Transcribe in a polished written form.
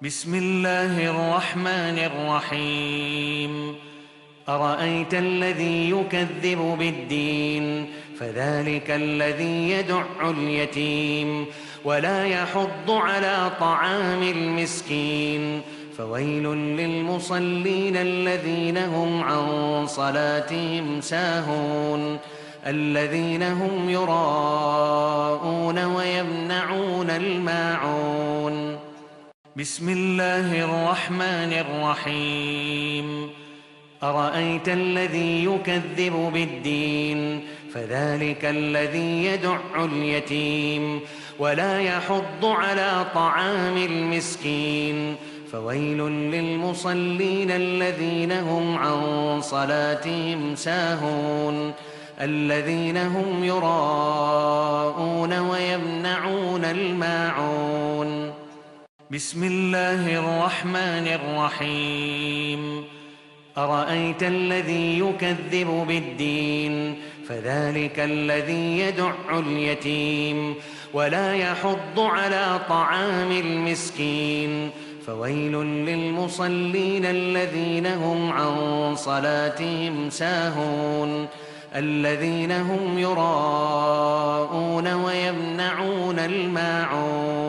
بسم الله الرحمن الرحيم. أرأيت الذي يكذب بالدين فذلك الذي يدع اليتيم ولا يحض على طعام المسكين فويل للمصلين الذين هم عن صلاتهم ساهون الذين هم يراءون ويمنعون الماعون. بسم الله الرحمن الرحيم. أرأيت الذي يكذب بالدين فذلك الذي يدع اليتيم ولا يحض على طعام المسكين فويل للمصلين الذين هم عن صلاتهم ساهون الذين هم يراءون ويمنعون الماعون. بسم الله الرحمن الرحيم. أرأيت الذي يكذب بالدين فذلك الذي يدع اليتيم ولا يحض على طعام المسكين فويل للمصلين الذين هم عن صلاتهم ساهون الذين هم يراءون ويمنعون الماعون.